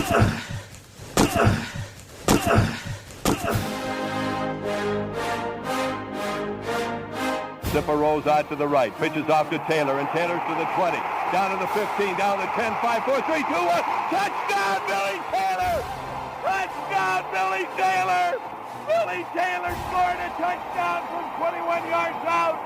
Zipper rolls out to the right, pitches off to Taylor, and Taylor's to the 20, down to the 15, down to the 10, 5, 4, 3, 2, 1. Touchdown, Billy Taylor! Touchdown, Billy Taylor! Billy Taylor scored a touchdown from 21 yards out.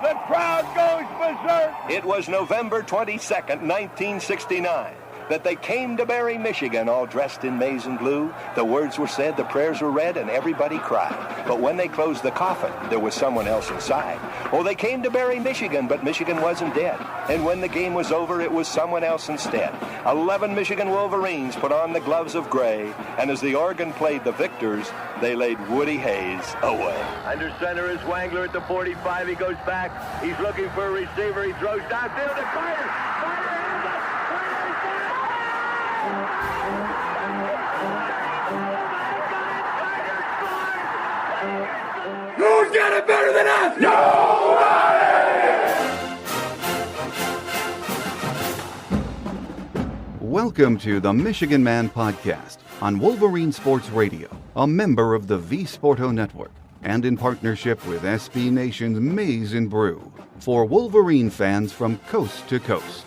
The crowd goes berserk. It was November 22nd, 1969. That they came to Barry, Michigan, all dressed in maize and blue. The words were said, the prayers were read, and everybody cried. But when they closed the coffin, there was someone else inside. Oh, they came to Barry, Michigan, but Michigan wasn't dead. And when the game was over, it was someone else instead. 11 Michigan Wolverines put on the gloves of gray, and as the organ played the victors, they laid Woody Hayes away. Under center is Wangler at the 45. He goes back. He's looking for a receiver. He throws downfield to Carter. Who's got it better than us? Nobody! Welcome to the Michigan Man Podcast on Wolverine Sports Radio, a member of the V Sporto Network, and in partnership with SB Nation's Maize and Brew, for Wolverine fans from coast to coast.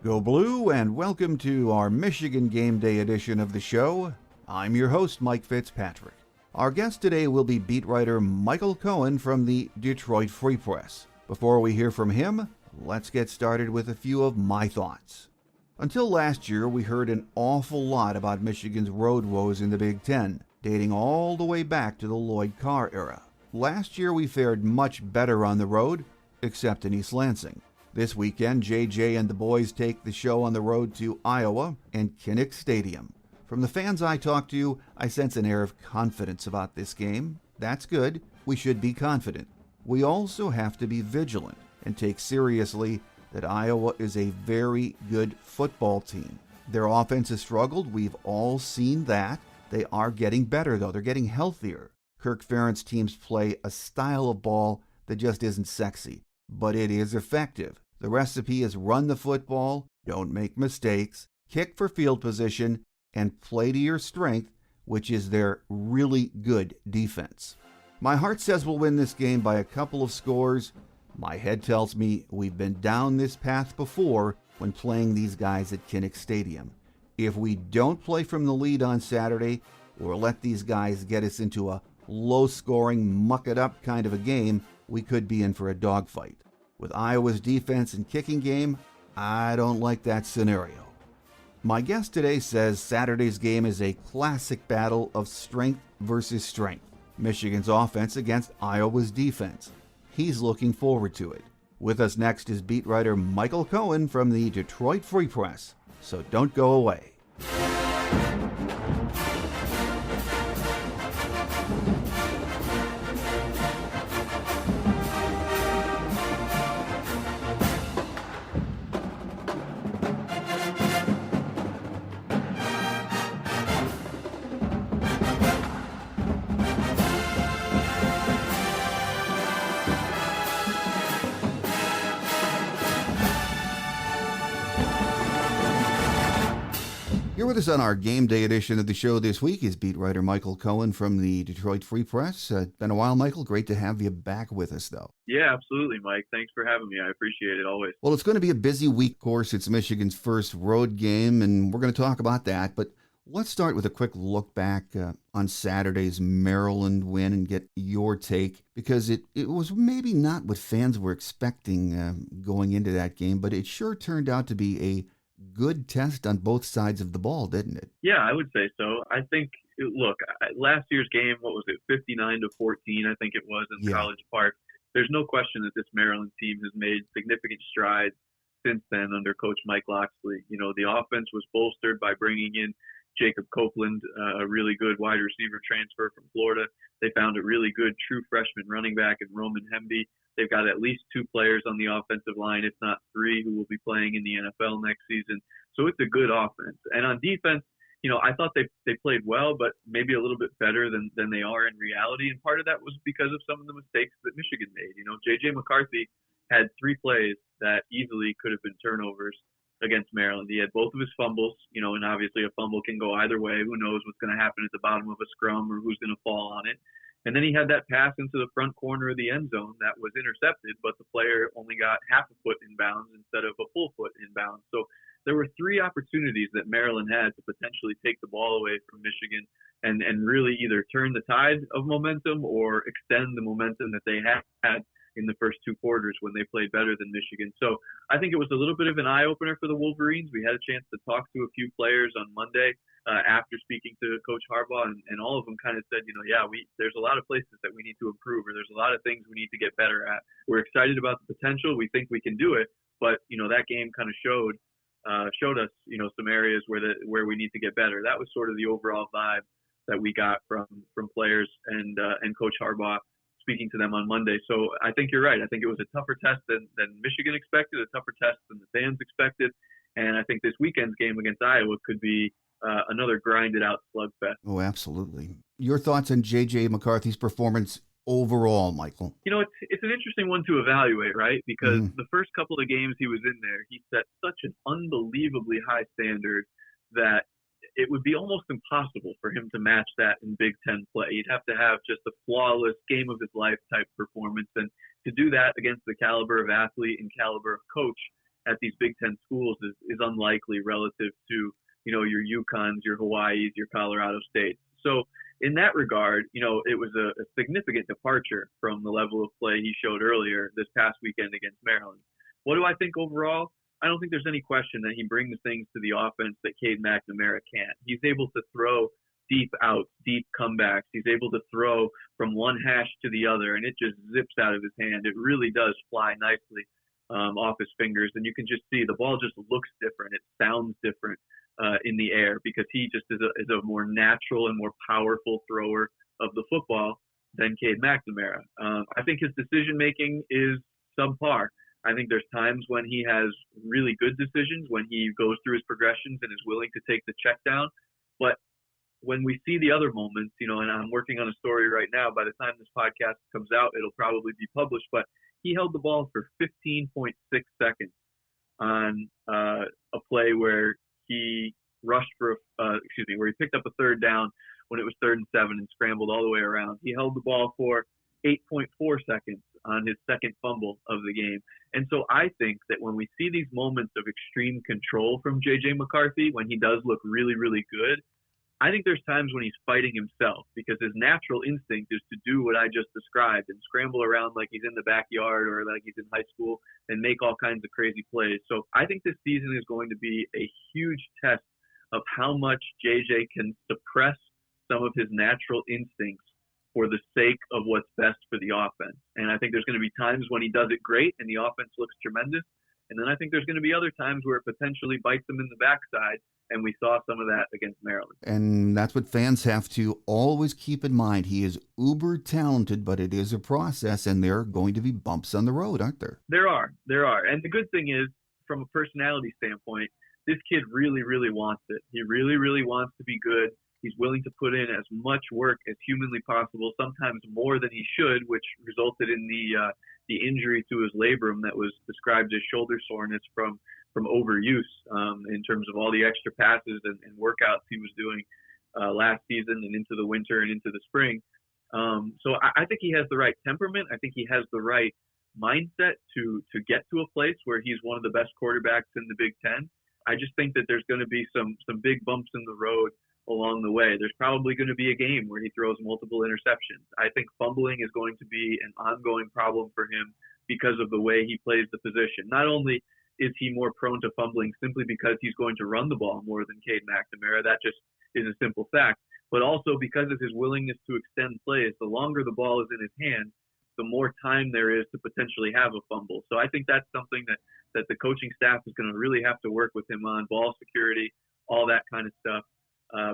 Go Blue, and welcome to our Michigan Game Day edition of the show. I'm your host, Mike Fitzpatrick. Our guest today will be beat writer Michael Cohen from the Detroit Free Press. Before we hear from him, let's get started with a few of my thoughts. Until last year, we heard an awful lot about Michigan's road woes in the Big Ten, dating all the way back to the Lloyd Carr era. Last year, we fared much better on the road, except in East Lansing. This weekend, JJ and the boys take the show on the road to Iowa and Kinnick Stadium. From the fans I talked to, I sense an air of confidence about this game. That's good. We should be confident. We also have to be vigilant and take seriously that Iowa is a very good football team. Their offense has struggled. We've all seen that. They are getting better, though. They're getting healthier. Kirk Ferentz teams play a style of ball that just isn't sexy, but it is effective. The recipe is run the football, don't make mistakes, kick for field position, and play to your strength, which is their really good defense. My heart says we'll win this game by a couple of scores. My head tells me we've been down this path before when playing these guys at Kinnick Stadium. If we don't play from the lead on Saturday, or let these guys get us into a low-scoring, muck-it-up kind of a game, we could be in for a dogfight. With Iowa's defense and kicking game, I don't like that scenario. My guest today says Saturday's game is a classic battle of strength versus strength. Michigan's offense against Iowa's defense. He's looking forward to it. With us next is beat writer Michael Cohen from the Detroit Free Press. So don't go away. Here with us on our game day edition of the show this week is beat writer Michael Cohen from the Detroit Free Press. Been a while, Michael. Great to have you back with us, though. Yeah, absolutely, Mike. Thanks for having me. I appreciate it always. Well, it's going to be a busy week, of course. It's Michigan's first road game, and we're going to talk about that. But let's start with a quick look back on Saturday's Maryland win and get your take, because it was maybe not what fans were expecting going into that game, but it sure turned out to be a good test on both sides of the ball, didn't it? Yeah, I would say so. I think, look, last year's game, what was it, 59-14, I think it was, in College Park. There's no question that this Maryland team has made significant strides since then under Coach Mike Locksley. You know, the offense was bolstered by bringing in Jacob Copeland, a really good wide receiver transfer from Florida. They found a really good true freshman running back in Roman Hemby. They've got at least two players on the offensive line, if not three, who will be playing in the NFL next season. So it's a good offense. And on defense, you know, I thought they played well, but maybe a little bit better than they are in reality. And part of that was because of some of the mistakes that Michigan made. You know, J.J. McCarthy had three plays that easily could have been turnovers. against Maryland. He had both of his fumbles, and obviously a fumble can go either way. Who knows what's going to happen at the bottom of a scrum or who's going to fall on it. And then he had that pass into the front corner of the end zone that was intercepted, but the player only got half a foot in bounds instead of a full foot in bounds. So there were 3 opportunities that Maryland had to potentially take the ball away from Michigan and really either turn the tide of momentum or extend the momentum that they had in the first 2 quarters when they played better than Michigan. So I think it was a little bit of an eye-opener for the Wolverines. We had a chance to talk to a few players on Monday after speaking to Coach Harbaugh, and all of them kind of said, there's a lot of places that we need to improve, or there's a lot of things we need to get better at. We're excited about the potential. We think we can do it, but that game kind of showed us, some areas where we need to get better. That was sort of the overall vibe that we got from players and Coach Harbaugh speaking to them on Monday. So I think you're right. I think it was a tougher test than Michigan expected, a tougher test than the fans expected. And I think this weekend's game against Iowa could be another grinded out slugfest. Oh, absolutely. Your thoughts on J.J. McCarthy's performance overall, Michael? It's an interesting one to evaluate, right? Because the first couple of games he was in there, he set such an unbelievably high standard that it would be almost impossible for him to match that in Big Ten play. He'd have to have just a flawless game of his life type performance. And to do that against the caliber of athlete and caliber of coach at these Big Ten schools is unlikely relative to, your UConns, your Hawaiis, your Colorado States. So in that regard, it was a significant departure from the level of play he showed earlier this past weekend against Maryland. What do I think overall? I don't think there's any question that he brings things to the offense that Cade McNamara can't. He's able to throw deep outs, deep comebacks. He's able to throw from one hash to the other, and it just zips out of his hand. It really does fly nicely off his fingers, and you can just see the ball just looks different. It sounds different in the air because he just is a more natural and more powerful thrower of the football than Cade McNamara. I think his decision-making is subpar. I think there's times when he has really good decisions, when he goes through his progressions and is willing to take the check down. But when we see the other moments, and I'm working on a story right now, by the time this podcast comes out, it'll probably be published, but he held the ball for 15.6 seconds on a play where he rushed where he picked up a third down when it was 3rd and 7 and scrambled all the way around. He held the ball for 8.4 seconds on his second fumble of the game. And so I think that when we see these moments of extreme control from J.J. McCarthy, when he does look really, really good, I think there's times when he's fighting himself because his natural instinct is to do what I just described and scramble around like he's in the backyard or like he's in high school and make all kinds of crazy plays. So I think this season is going to be a huge test of how much JJ can suppress some of his natural instincts for the sake of what's best for the offense. And I think there's going to be times when he does it great and the offense looks tremendous. And then I think there's going to be other times where it potentially bites him in the backside. And we saw some of that against Maryland. And that's what fans have to always keep in mind. He is uber talented, but it is a process, and there are going to be bumps on the road, aren't there? There are. And the good thing is, from a personality standpoint, this kid really, really wants it. He really, really wants to be good. He's willing to put in as much work as humanly possible, sometimes more than he should, which resulted in the injury to his labrum that was described as shoulder soreness from overuse in terms of all the extra passes and workouts he was doing last season and into the winter and into the spring. So I think he has the right temperament. I think he has the right mindset to get to a place where he's one of the best quarterbacks in the Big Ten. I just think that there's going to be some big bumps in the road along the way. There's probably going to be a game where he throws multiple interceptions. I think fumbling is going to be an ongoing problem for him because of the way he plays the position. Not only is he more prone to fumbling simply because he's going to run the ball more than Cade McNamara, that just is a simple fact, but also because of his willingness to extend plays. The longer the ball is in his hand, the more time there is to potentially have a fumble. So I think that's something that the coaching staff is going to really have to work with him on, ball security, all that kind of stuff.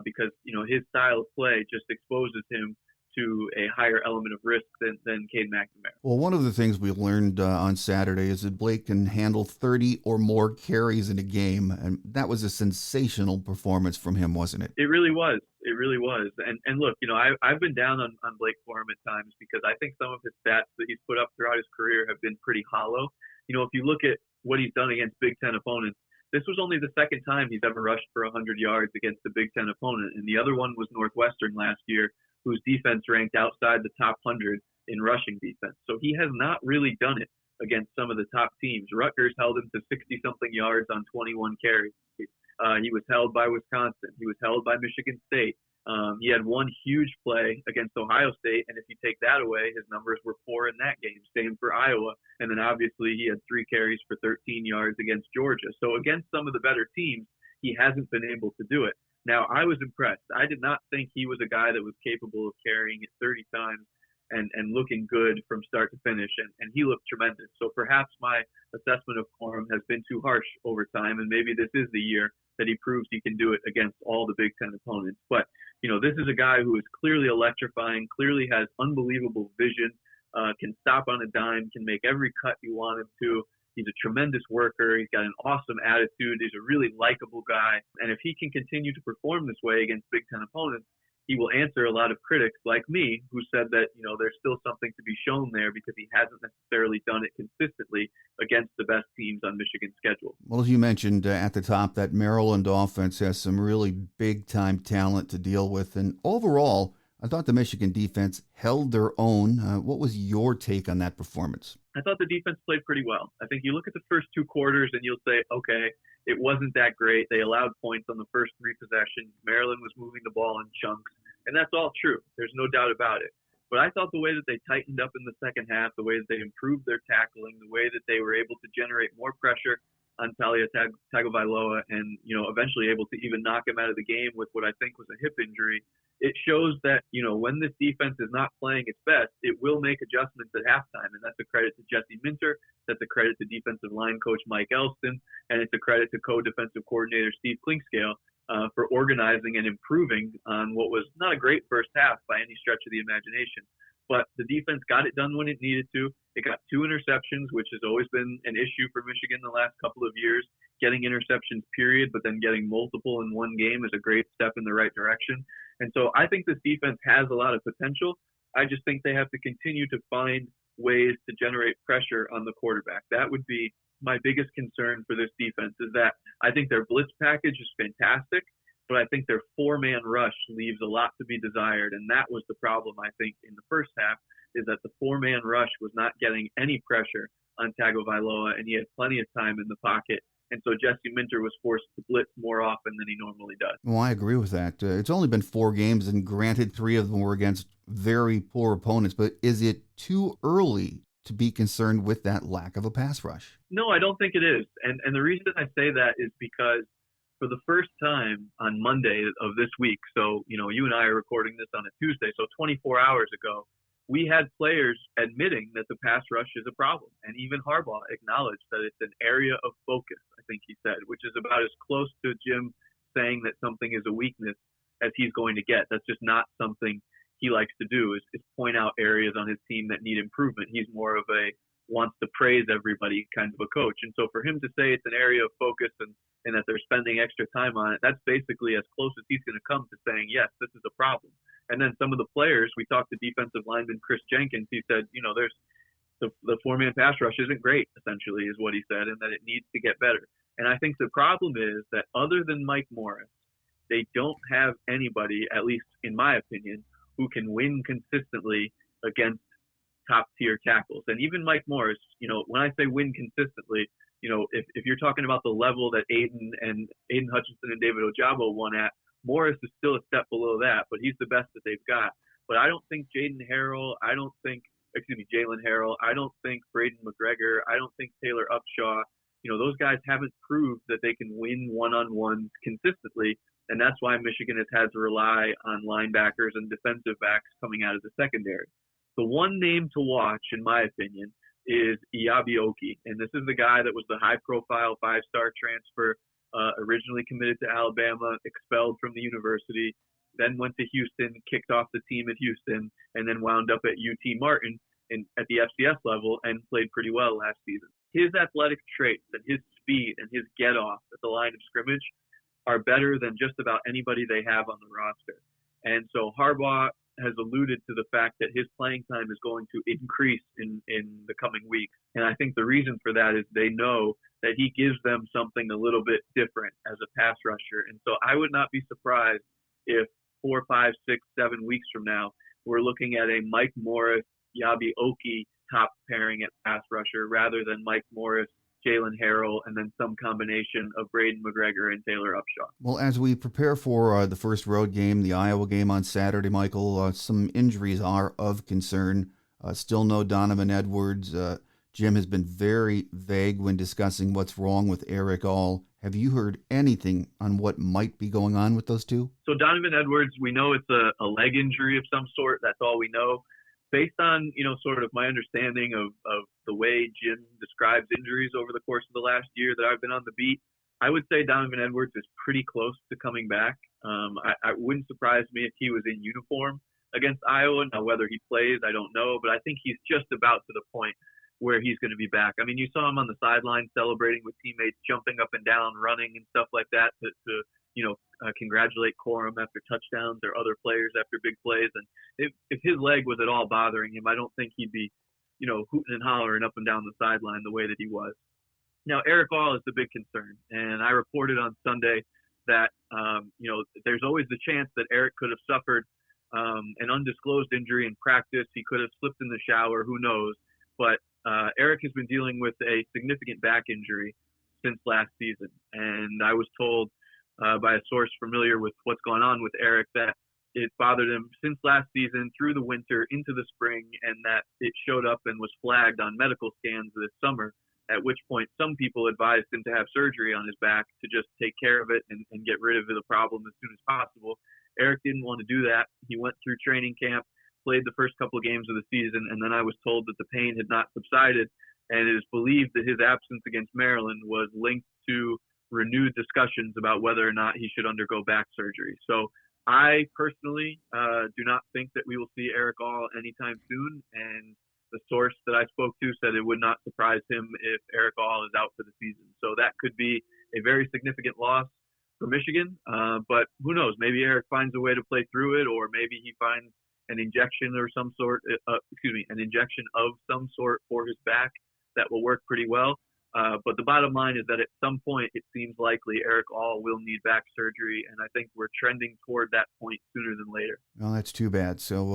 Because, his style of play just exposes him to a higher element of risk than Cade McNamara. Well, one of the things we learned on Saturday is that Blake can handle 30 or more carries in a game, and that was a sensational performance from him, wasn't it? It really was. And look, I've been down on Blake Corum at times because I think some of his stats that he's put up throughout his career have been pretty hollow. If you look at what he's done against Big Ten opponents, This was only the second time he's ever rushed for 100 yards against a Big Ten opponent, and the other one was Northwestern last year, whose defense ranked outside the top 100 in rushing defense. So he has not really done it against some of the top teams. Rutgers held him to 60-something yards on 21 carries. He was held by Wisconsin. He was held by Michigan State. He had one huge play against Ohio State, and if you take that away, his numbers were poor in that game. Same for Iowa. And then obviously he had 3 carries for 13 yards against Georgia. So against some of the better teams, he hasn't been able to do it. Now, I was impressed. I did not think he was a guy that was capable of carrying it 30 times and looking good from start to finish, and he looked tremendous. So perhaps my assessment of Corum has been too harsh over time, and maybe this is the year that he proves he can do it against all the Big Ten opponents. But, this is a guy who is clearly electrifying, clearly has unbelievable vision, can stop on a dime, can make every cut you want him to. He's a tremendous worker. He's got an awesome attitude. He's a really likable guy. And if he can continue to perform this way against Big Ten opponents, he will answer a lot of critics like me who said that, there's still something to be shown there because he hasn't necessarily done it consistently against the best teams on Michigan's schedule. Well, as you mentioned at the top, that Maryland offense has some really big-time talent to deal with. And overall, I thought the Michigan defense held their own. What was your take on that performance? I thought the defense played pretty well. I think you look at the first 2 quarters and you'll say, okay, it wasn't that great. They allowed points on the first 3 possessions. Maryland was moving the ball in chunks, and that's all true. There's no doubt about it. But I thought the way that they tightened up in the second half, the way that they improved their tackling, the way that they were able to generate more pressure on Talia Tagovailoa and, eventually able to even knock him out of the game with what I think was a hip injury, it shows that, when this defense is not playing its best, it will make adjustments at halftime. And that's a credit to Jesse Minter. That's a credit to defensive line coach Mike Elston. And it's a credit to co-defensive coordinator Steve Klinkscale for organizing and improving on what was not a great first half by any stretch of the imagination. But the defense got it done when it needed to. It got 2 interceptions, which has always been an issue for Michigan the last couple of years. Getting interceptions, period, but then getting multiple in one game is a great step in the right direction. And so I think this defense has a lot of potential. I just think they have to continue to find ways to generate pressure on the quarterback. That would be my biggest concern for this defense, is that I think their blitz package is fantastic, but I think their 4-man rush leaves a lot to be desired. And that was the problem, I think, in the first half, is that the 4-man rush was not getting any pressure on Tagovailoa, and he had plenty of time in the pocket. And so Jesse Minter was forced to blitz more often than he normally does. Well, I agree with that. It's only been 4 games, and granted, 3 of them were against very poor opponents. But is it too early to be concerned with that lack of a pass rush? No, I don't think it is. And the reason I say that is because for the first time on Monday of this week, so, you and I are recording this on a Tuesday, so 24 hours ago, we had players admitting that the pass rush is a problem. And even Harbaugh acknowledged that it's an area of focus, I think he said, which is about as close to Jim saying that something is a weakness as he's going to get. That's just not something he likes to do, is point out areas on his team that need improvement. He's more of a wants to praise everybody kind of a coach. And so for him to say it's an area of focus and that they're spending extra time on it, that's basically as close as he's going to come to saying, yes, this is a problem. And then some of the players, we talked to defensive lineman Chris Jenkins, he said, there's the 4-man pass rush isn't great, essentially, is what he said, and that it needs to get better. And I think the problem is that other than Mike Morris, they don't have anybody, at least in my opinion, who can win consistently against top-tier tackles. And even Mike Morris, when I say win consistently, if you're talking about the level that Aiden Hutchinson and David Ojabo won at, Morris is still a step below that, but he's the best that they've got. But I don't think Jalen Harrell, I don't think Braden McGregor, I don't think Taylor Upshaw, those guys haven't proved that they can win one-on-ones consistently. And that's why Michigan has had to rely on linebackers and defensive backs coming out of the secondary. The one name to watch, in my opinion, is Iyabi Oki. And this is the guy that was the high-profile 5-star transfer, originally committed to Alabama, expelled from the university, then went to Houston, kicked off the team at Houston, and then wound up at UT Martin at the FCS level and played pretty well last season. His athletic traits and his speed and his get-off at the line of scrimmage are better than just about anybody they have on the roster. And so Harbaugh has alluded to the fact that his playing time is going to increase in the coming weeks. And I think the reason for that is they know that he gives them something a little bit different as a pass rusher. And so I would not be surprised if 4, 5, 6, 7 weeks from now, we're looking at a Mike Morris, Yabi Oki top pairing at pass rusher rather than Mike Morris, Jalen Harrell, and then some combination of Braden McGregor and Taylor Upshaw. Well, as we prepare for the first road game, the Iowa game on Saturday, Michael, some injuries are of concern. Still no Donovan Edwards. Jim has been very vague when discussing what's wrong with Eric All. Have you heard anything on what might be going on with those two? So Donovan Edwards, we know it's a leg injury of some sort. That's all we know. Based on, sort of my understanding of the way Jim describes injuries over the course of the last year that I've been on the beat, I would say Donovan Edwards is pretty close to coming back. I wouldn't surprise me if he was in uniform against Iowa. Now, whether he plays, I don't know, but I think he's just about to the point where he's going to be back. I mean, you saw him on the sideline celebrating with teammates, jumping up and down, running and stuff like that to congratulate Corum after touchdowns or other players after big plays. And if his leg was at all bothering him, I don't think he'd be, hooting and hollering up and down the sideline the way that he was. Now, Eric All is the big concern. And I reported on Sunday that, there's always the chance that Eric could have suffered an undisclosed injury in practice. He could have slipped in the shower, who knows. But Eric has been dealing with a significant back injury since last season. And I was told by a source familiar with what's going on with Eric that it bothered him since last season through the winter into the spring, and that it showed up and was flagged on medical scans this summer, at which point some people advised him to have surgery on his back to just take care of it and get rid of the problem as soon as possible. Eric didn't want to do that. He went through training camp, played the first couple of games of the season, and then I was told that the pain had not subsided, and it is believed that his absence against Maryland was linked to renewed discussions about whether or not he should undergo back surgery. So I personally do not think that we will see Eric All anytime soon, and the source that I spoke to said it would not surprise him if Eric All is out for the season. So that could be a very significant loss for Michigan, but who knows? Maybe Eric finds a way to play through it, or maybe he finds an injection or some sort, an injection of some sort for his back that will work pretty well. But the bottom line is that at some point, it seems likely Eric All will need back surgery, and I think we're trending toward that point sooner than later. Well, that's too bad. So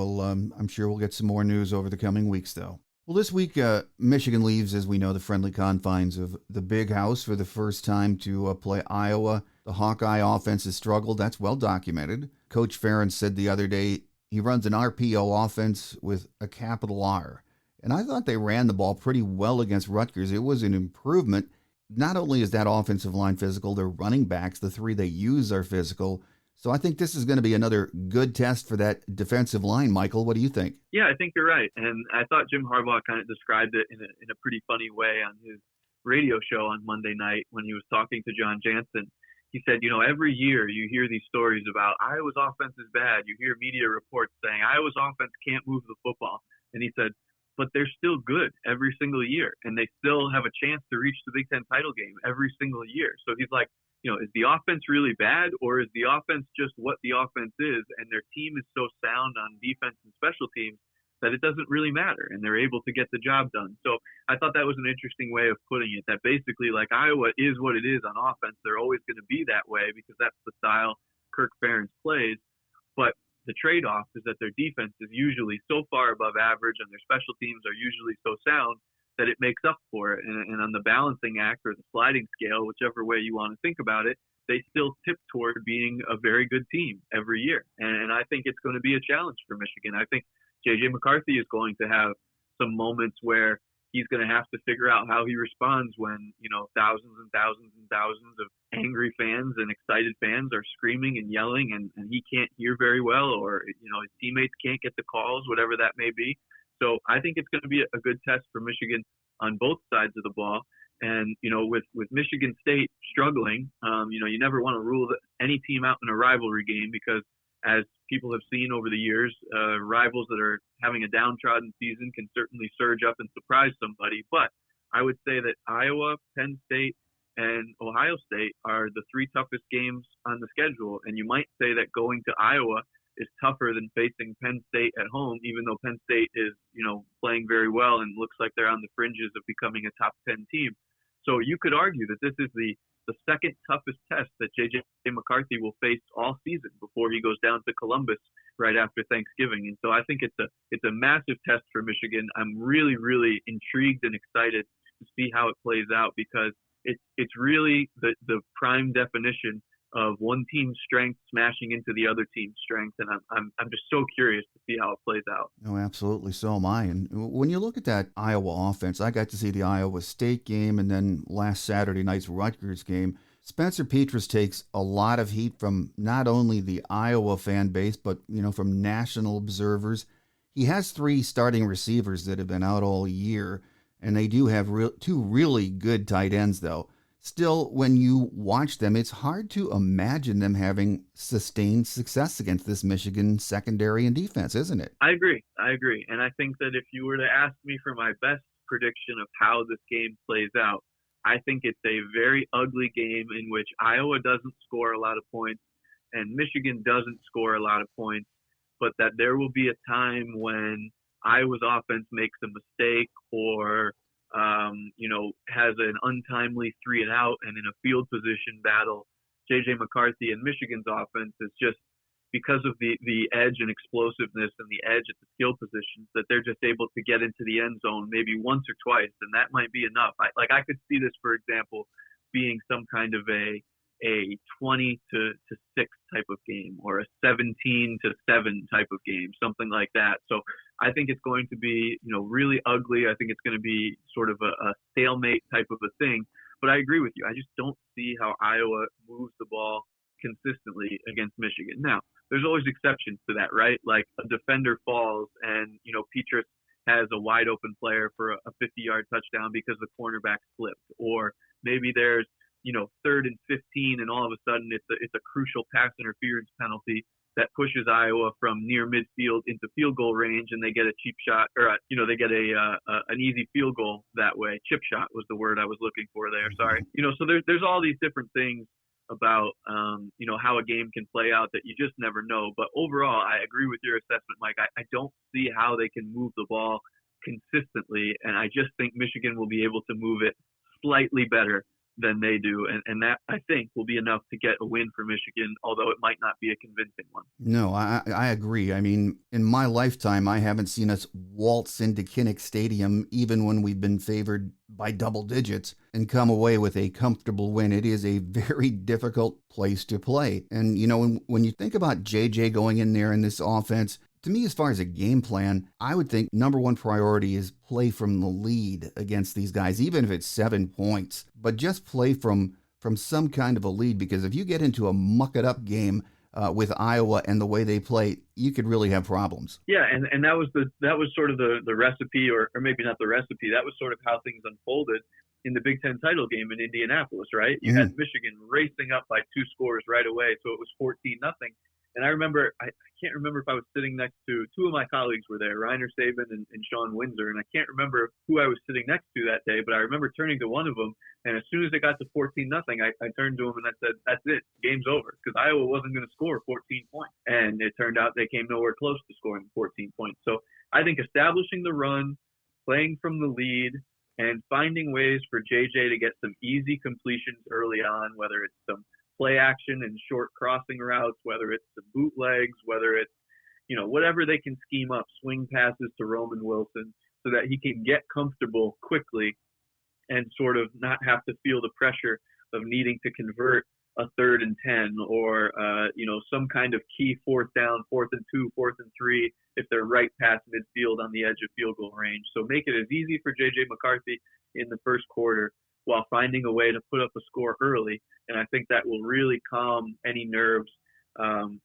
I'm sure we'll get some more news over the coming weeks, though. Well, this week, Michigan leaves, as we know, the friendly confines of the Big House for the first time to play Iowa. The Hawkeye offense has struggled. That's well documented. Coach Ferentz said the other day he runs an RPO offense with a capital R. And I thought they ran the ball pretty well against Rutgers. It was an improvement. Not only is that offensive line physical, their running backs, the three they use, are physical. So I think this is going to be another good test for that defensive line. Michael, what do you think? Yeah, I think you're right. And I thought Jim Harbaugh kind of described it in a pretty funny way on his radio show on Monday night when he was talking to John Jansen. He said, every year you hear these stories about Iowa's offense is bad. You hear media reports saying Iowa's offense can't move the football. And he said, but they're still good every single year, and they still have a chance to reach the Big Ten title game every single year. So he's like, is the offense really bad, or is the offense just what the offense is, and their team is so sound on defense and special teams that it doesn't really matter, and they're able to get the job done. So I thought that was an interesting way of putting it, that basically, like, Iowa is what it is on offense. They're always going to be that way because that's the style Kirk Ferentz plays. But the trade-off is that their defense is usually so far above average and their special teams are usually so sound that it makes up for it. And on the balancing act or the sliding scale, whichever way you want to think about it, they still tip toward being a very good team every year. And I think it's going to be a challenge for Michigan. I think J.J. McCarthy is going to have some moments where he's going to have to figure out how he responds when, thousands and thousands and thousands of angry fans and excited fans are screaming and yelling and he can't hear very well, or, his teammates can't get the calls, whatever that may be. So I think it's going to be a good test for Michigan on both sides of the ball. And, with Michigan State struggling, you never want to rule any team out in a rivalry game because, as people have seen over the years, rivals that are having a downtrodden season can certainly surge up and surprise somebody. But I would say that Iowa, Penn State, and Ohio State are the three toughest games on the schedule. And you might say that going to Iowa is tougher than facing Penn State at home, even though Penn State is, playing very well and looks like they're on the fringes of becoming a top 10 team. So you could argue that this is the second toughest test that J.J. McCarthy will face all season before he goes down to Columbus right after Thanksgiving. And so I think it's a massive test for Michigan. I'm really, really intrigued and excited to see how it plays out, because it's really the prime definition of one team's strength smashing into the other team's strength, and I'm just so curious to see how it plays out. No, absolutely. So am I. And when you look at that Iowa offense, I got to see the Iowa State game and then last Saturday night's Rutgers game. Spencer Petras takes a lot of heat from not only the Iowa fan base, but from national observers. He has 3 starting receivers that have been out all year, and they do have 2 really good tight ends, though. Still, when you watch them, it's hard to imagine them having sustained success against this Michigan secondary and defense, isn't it? I agree. And I think that if you were to ask me for my best prediction of how this game plays out, I think it's a very ugly game in which Iowa doesn't score a lot of points and Michigan doesn't score a lot of points, but that there will be a time when Iowa's offense makes a mistake or has an untimely 3 and out, and in a field position battle, J.J. McCarthy and Michigan's offense is just, because of the edge and explosiveness and the edge at the skill positions, that they're just able to get into the end zone maybe once or twice, and that might be enough. I could see this, for example, being some kind of a 20-6 type of game, or a 17-7 type of game, something like that. So I think it's going to be, really ugly. I think it's going to be sort of a stalemate type of a thing. But I agree with you. I just don't see how Iowa moves the ball consistently against Michigan. Now, there's always exceptions to that, right? Like a defender falls and, Petras has a wide open player for a 50-yard touchdown because the cornerback slipped. Or maybe there's 3rd and 15, and all of a sudden it's a crucial pass interference penalty that pushes Iowa from near midfield into field goal range, and they get a cheap shot, or they get an easy field goal that way. Chip shot was the word I was looking for there. Sorry. So there's all these different things about how a game can play out that you just never know. But overall, I agree with your assessment, Mike. I don't see how they can move the ball consistently, and I just think Michigan will be able to move it slightly better than they do, and that, I think, will be enough to get a win for Michigan, although it might not be a convincing one. No, I agree. I mean, in my lifetime, I haven't seen us waltz into Kinnick Stadium, even when we've been favored by double digits, and come away with a comfortable win. It is a very difficult place to play. And, when you think about J.J. going in there in this offense, to me, as far as a game plan, I would think number one priority is play from the lead against these guys, even if it's 7 points. But just play from some kind of a lead, because if you get into a muck-it-up game with Iowa and the way they play, you could really have problems. Yeah, and that was sort of the recipe, or maybe not the recipe. That was sort of how things unfolded in the Big Ten title game in Indianapolis, right? You had Michigan racing up by 2 scores right away, so it was 14-0. And I remember, I can't remember if I was sitting next to, 2 of my colleagues were there, Reiner Saban and Sean Windsor, and I can't remember who I was sitting next to that day, but I remember turning to one of them, and as soon as it got to 14-0, I turned to him and I said, that's it, game's over, because Iowa wasn't going to score 14 points. And it turned out they came nowhere close to scoring 14 points. So I think establishing the run, playing from the lead, and finding ways for JJ to get some easy completions early on, whether it's some play action and short crossing routes, whether it's the bootlegs, whether it's, whatever they can scheme up, swing passes to Roman Wilson, so that he can get comfortable quickly and sort of not have to feel the pressure of needing to convert a 3rd and 10 or, some kind of key 4th down, 4th and 2, 4th and 3, if they're right past midfield on the edge of field goal range. So make it as easy for J.J. McCarthy in the first quarter while finding a way to put up a score early. And I think that will really calm any nerves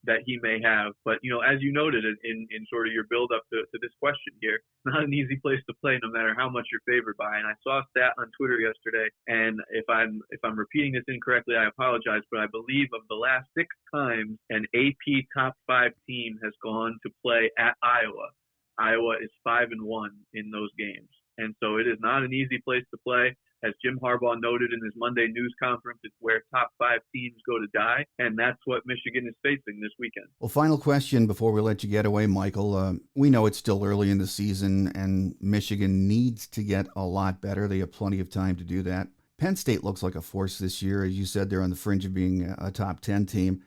that he may have. But, as you noted in sort of your build up to this question here, not an easy place to play no matter how much you're favored by. And I saw a stat on Twitter yesterday, and if I'm repeating this incorrectly, I apologize, but I believe of the last 6 times an AP top 5 team has gone to play at Iowa is 5-1 in those games. And so it is not an easy place to play. As Jim Harbaugh noted in his Monday news conference, it's where top 5 teams go to die, and that's what Michigan is facing this weekend. Well, final question before we let you get away, Michael. We know it's still early in the season, and Michigan needs to get a lot better. They have plenty of time to do that. Penn State looks like a force this year. As you said, they're on the fringe of being a top 10 team.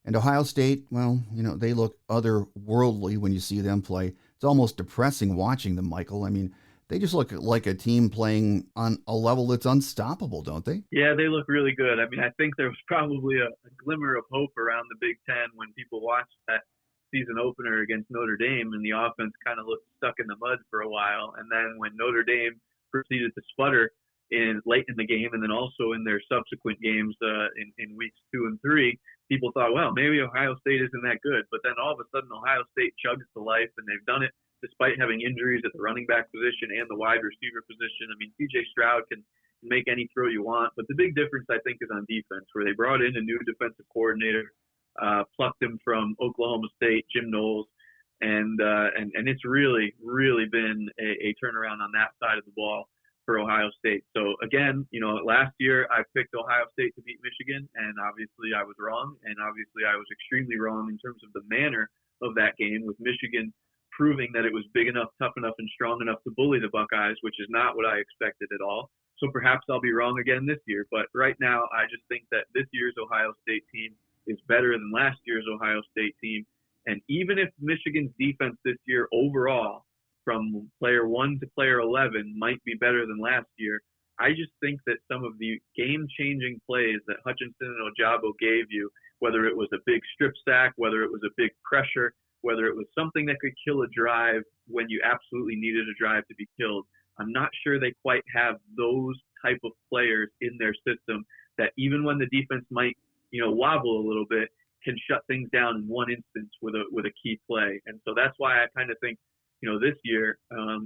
And Ohio State, well, they look otherworldly when you see them play. It's almost depressing watching them, Michael. I mean, they just look like a team playing on a level that's unstoppable, don't they? Yeah, they look really good. I mean, I think there was probably a glimmer of hope around the Big Ten when people watched that season opener against Notre Dame, and the offense kind of looked stuck in the mud for a while. And then when Notre Dame proceeded to sputter late in the game, and then also in their subsequent games in weeks 2 and 3, people thought, well, maybe Ohio State isn't that good. But then all of a sudden, Ohio State chugs to life, and they've done it despite having injuries at the running back position and the wide receiver position. I mean, C.J. Stroud can make any throw you want. But the big difference, I think, is on defense, where they brought in a new defensive coordinator, plucked him from Oklahoma State, Jim Knowles, and it's really, really been a turnaround on that side of the ball for Ohio State. So again, last year I picked Ohio State to beat Michigan, and obviously I was wrong, and obviously I was extremely wrong in terms of the manner of that game, with Michigan proving that it was big enough, tough enough, and strong enough to bully the Buckeyes, which is not what I expected at all. So perhaps I'll be wrong again this year. But right now, I just think that this year's Ohio State team is better than last year's Ohio State team. And even if Michigan's defense this year overall, from player 1 to player 11, might be better than last year, I just think that some of the game-changing plays that Hutchinson and Ojabo gave you, whether it was a big strip sack, whether it was a big pressure, whether it was something that could kill a drive when you absolutely needed a drive to be killed, I'm not sure they quite have those type of players in their system that even when the defense might, wobble a little bit, can shut things down in one instance with a key play. And so that's why I kind of think, this year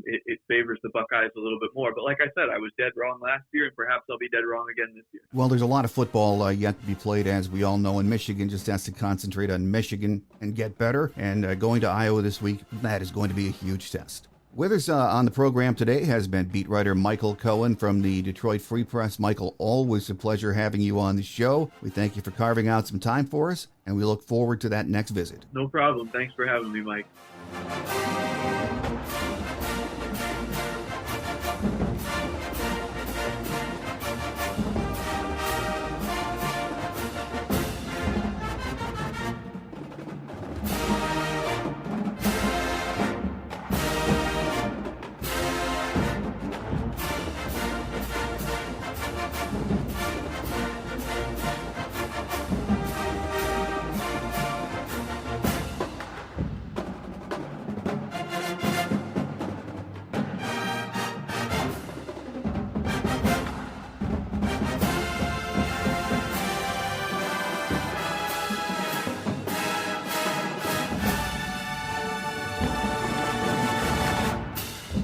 it favors the Buckeyes a little bit more. But like I said, I was dead wrong last year, and perhaps I'll be dead wrong again this year. Well, there's a lot of football yet to be played, as we all know, and Michigan just has to concentrate on Michigan and get better. And going to Iowa this week, that is going to be a huge test. With us on the program today has been beat writer Michael Cohen from the Detroit Free Press. Michael, always a pleasure having you on the show. We thank you for carving out some time for us, and we look forward to that next visit. No problem. Thanks for having me, Mike.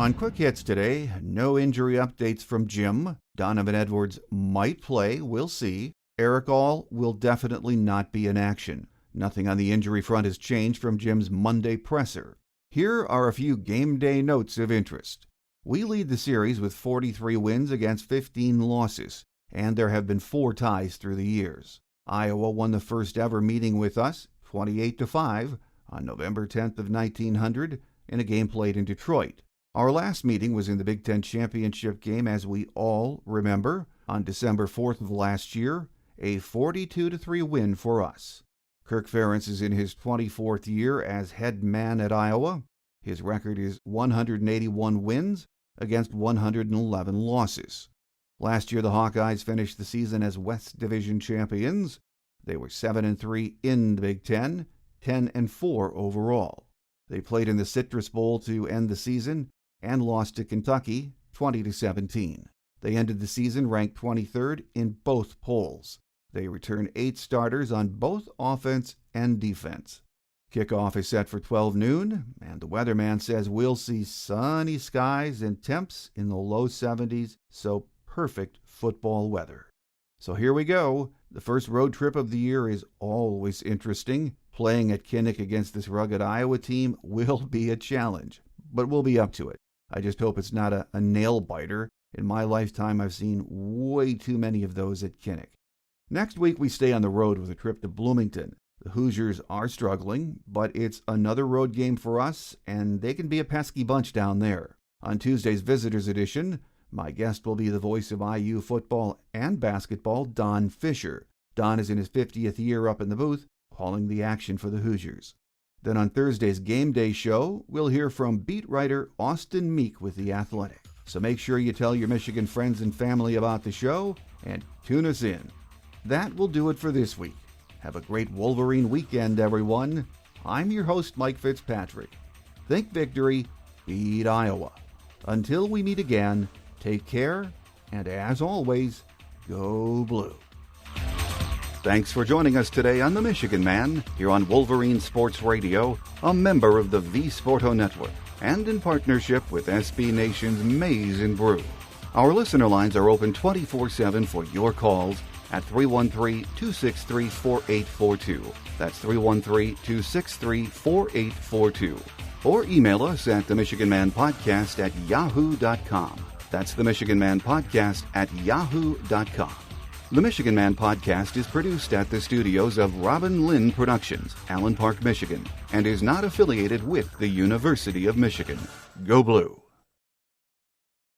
On Quick Hits today, no injury updates from Jim. Donovan Edwards might play, we'll see. Eric All will definitely not be in action. Nothing on the injury front has changed from Jim's Monday presser. Here are a few game day notes of interest. We lead the series with 43 wins against 15 losses, and there have been 4 ties through the years. Iowa won the first ever meeting with us, 28-5, on November 10th of 1900, in a game played in Detroit. Our last meeting was in the Big Ten Championship game, as we all remember, on December 4th of last year, a 42-3 win for us. Kirk Ferentz is in his 24th year as head man at Iowa. His record is 181 wins against 111 losses. Last year, the Hawkeyes finished the season as West Division champions. They were 7-3 in the Big Ten, 10-4 overall. They played in the Citrus Bowl to end the season and lost to Kentucky 20-17. They ended the season ranked 23rd in both polls. They returned 8 starters on both offense and defense. Kickoff is set for 12 noon, and the weatherman says we'll see sunny skies and temps in the low 70s, so perfect football weather. So here we go. The first road trip of the year is always interesting. Playing at Kinnick against this rugged Iowa team will be a challenge, but we'll be up to it. I just hope it's not a nail-biter. In my lifetime, I've seen way too many of those at Kinnick. Next week, we stay on the road with a trip to Bloomington. The Hoosiers are struggling, but it's another road game for us, and they can be a pesky bunch down there. On Tuesday's Visitors Edition, my guest will be the voice of IU football and basketball, Don Fisher. Don is in his 50th year up in the booth, calling the action for the Hoosiers. Then on Thursday's Game Day show, we'll hear from beat writer Austin Meek with The Athletic. So make sure you tell your Michigan friends and family about the show, and tune us in. That will do it for this week. Have a great Wolverine weekend, everyone. I'm your host, Mike Fitzpatrick. Think victory, beat Iowa. Until we meet again, take care, and as always, go blue. Thanks for joining us today on The Michigan Man, here on Wolverine Sports Radio, a member of the V-Sporto Network, and in partnership with SB Nation's Maize and Brew. Our listener lines are open 24/7 for your calls at 313-263-4842. That's 313-263-4842. Or email us at themichiganmanpodcast@yahoo.com. That's themichiganmanpodcast@yahoo.com. The Michigan Man Podcast is produced at the studios of Robin Lynn Productions, Allen Park, Michigan, and is not affiliated with the University of Michigan. Go Blue!